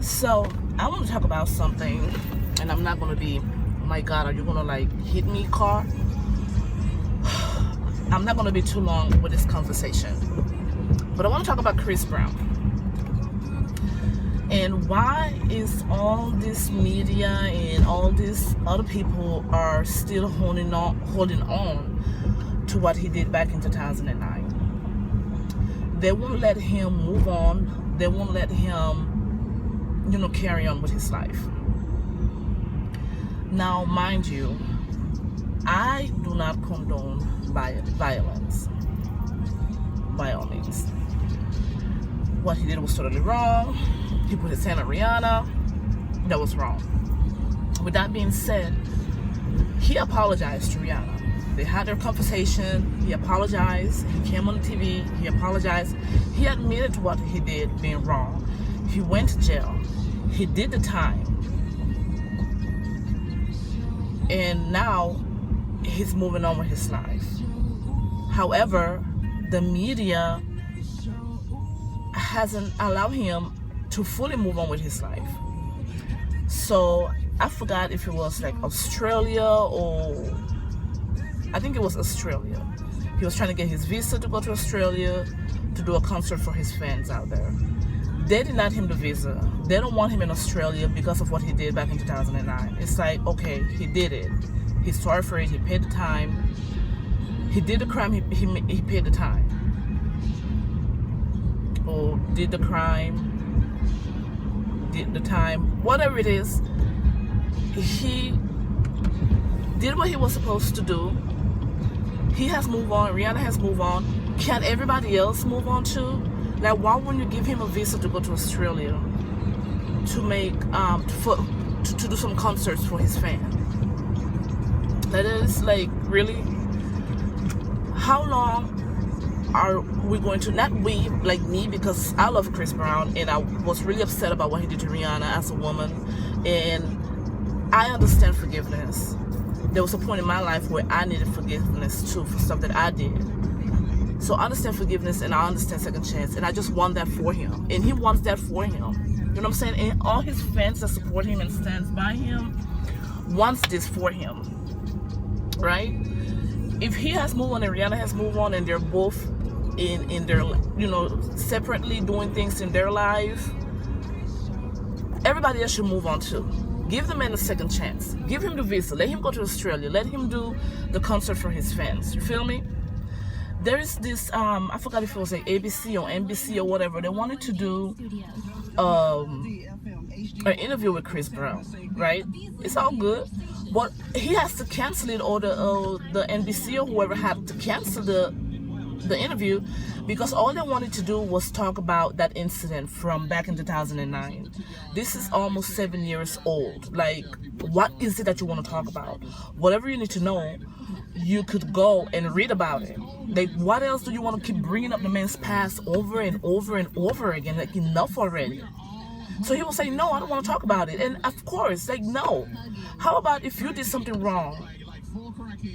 So I want to talk about something, and I'm not going to be, oh my God, are you going to like hit me, car? I'm not going to be too long with this conversation, but I want to talk about Chris Brown. And why is all this media and all these other people are still holding on to what he did back in 2009? They won't let him move on. They won't let him, carry on with his life. Now, mind you, I do not condone violence, by all means. What he did was totally wrong. He put his hand on Rihanna. That was wrong. With that being said, he apologized to Rihanna. They had their conversation. He apologized. He came on the TV. He apologized. He admitted to what he did being wrong. He went to jail. He did the time. And now he's moving on with his life. However, the media hasn't allowed him to fully move on with his life. So I forgot if it was like Australia or I think it was Australia. He was trying to get his visa to go to Australia to do a concert for his fans out there. They denied him the visa. They don't want him in Australia because of what he did back in 2009. It's like, okay, he did it. He's sorry for it. He paid the time. He did the crime. He paid the time. Or did the crime. Did the time. Whatever it is, he did what he was supposed to do. He has moved on. Rihanna has moved on. Can everybody else move on too? Like, why wouldn't you give him a visa to go to Australia to make to do some concerts for his fans? That is like, really? How long are we going to, not we, like me, because I love Chris Brown and I was really upset about what he did to Rihanna as a woman, and I understand forgiveness. There was a point in my life where I needed forgiveness too for stuff that I did. So I understand forgiveness and I understand second chance, and I just want that for him, and he wants that for him. You know what I'm saying? And all his fans that support him and stands by him wants this for him, right? If he has moved on and Rihanna has moved on and they're both in their, separately doing things in their life, everybody else should move on too. Give the man a second chance. Give him the visa. Let him go to Australia. Let him do the concert for his fans. You feel me? There is this, I forgot if it was like ABC or NBC or whatever. They wanted to do an interview with Chris Brown, right? It's all good. But he has to cancel it, or the NBC or whoever had to cancel the interview, because all they wanted to do was talk about that incident from back in 2009. This is almost 7 years old. Like, what is it that you want to talk about? Whatever you need to know, you could go and read about it. Like, what else do you want to keep bringing up the man's past over and over and over again? Like, enough already. So he will say, no, I don't want to talk about it. And of course, like, no. How about if you did something wrong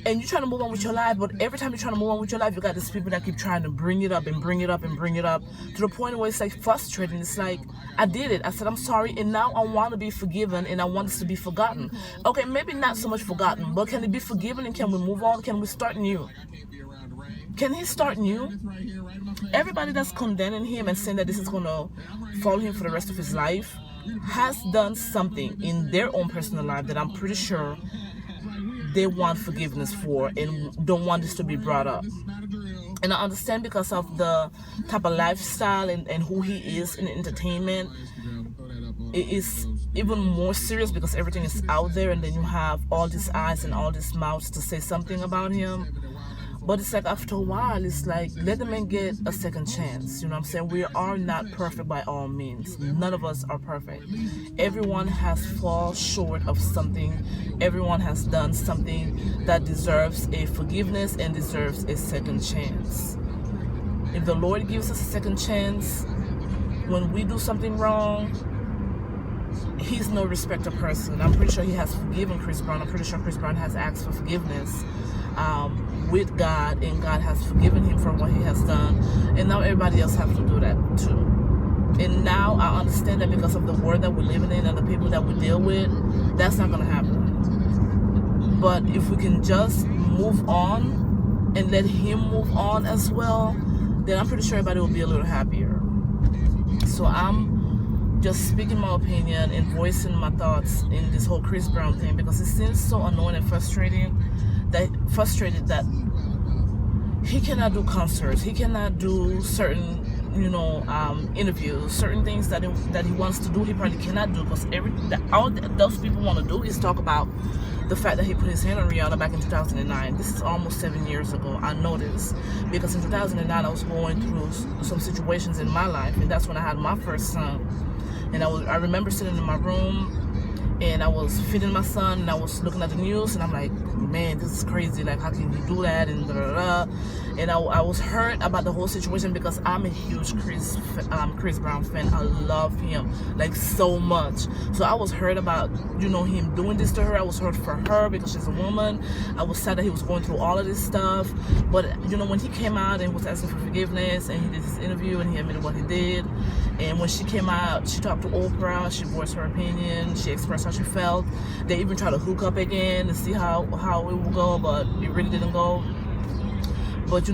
and you're trying to move on with your life, but every time you're trying to move on with your life, you got these people that keep trying to bring it up and bring it up and bring it up to the point where it's like frustrating. It's like, I did it. I said, I'm sorry. And now I want to be forgiven and I want this to be forgotten. Okay, maybe not so much forgotten, but can it be forgiven and can we move on? Can we start new? Can he start new? Everybody that's condemning him and saying that this is going to follow him for the rest of his life has done something in their own personal life that I'm pretty sure they want forgiveness for and don't want this to be brought up. And I understand because of the type of lifestyle and who he is in entertainment, it is even more serious because everything is out there, and then you have all these eyes and all these mouths to say something about him. But it's like, after a while, it's like, let the man get a second chance. You know what I'm saying? We are not perfect by all means. None of us are perfect. Everyone has fallen short of something. Everyone has done something that deserves a forgiveness and deserves a second chance. If the Lord gives us a second chance, when we do something wrong, he's no respecter person. I'm pretty sure he has forgiven Chris Brown. I'm pretty sure Chris Brown has asked for forgiveness with God, and God has forgiven him for what he has done, and now everybody else has to do that too. And now I understand that because of the world that we're living in and the people that we deal with, that's not gonna happen. But if we can just move on and let him move on as well, then I'm pretty sure everybody will be a little happier. So I'm just speaking my opinion and voicing my thoughts in this whole Chris Brown thing, because it seems so annoying and frustrated that he cannot do concerts, he cannot do certain interviews, certain things that he wants to do, he probably cannot do, because all those people want to do is talk about the fact that he put his hand on Rihanna back in 2009. This is almost 7 years ago. I know this because in 2009 I was going through some situations in my life, and that's when I had my first son. And I remember sitting in my room and I was feeding my son and I was looking at the news and I'm like, man, this is crazy, like how can you do that, and da, da, da. And I was hurt about the whole situation because I'm a huge Chris Brown fan. I love him like so much. So I was hurt about him doing this to her. I was hurt for her because she's a woman. I was sad that he was going through all of this stuff. But when he came out and was asking for forgiveness and he did his interview and he admitted what he did, and when she came out, she talked to Oprah, she voiced her opinion, she expressed how she felt. They even tried to hook up again to see how it would go, but it really didn't go. But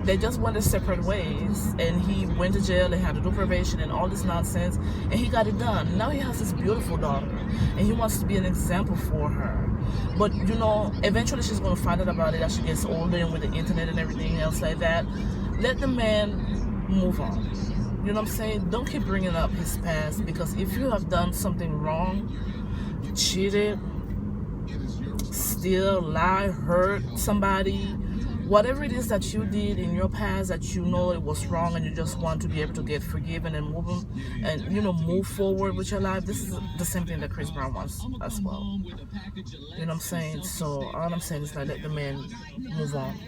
they just went their separate ways, and he went to jail and had to do probation and all this nonsense, and he got it done. Now he has this beautiful daughter and he wants to be an example for her. But eventually she's going to find out about it as she gets older, and with the internet and everything else like that. Let the man move on. You know what I'm saying? Don't keep bringing up his past, because if you have done something wrong, cheated, steal, lie, hurt somebody, whatever it is that you did in your past that it was wrong, and you just want to be able to get forgiven and move forward with your life, this is the same thing that Chris Brown wants as well. You know what I'm saying? So all I'm saying is, like, let the man move on.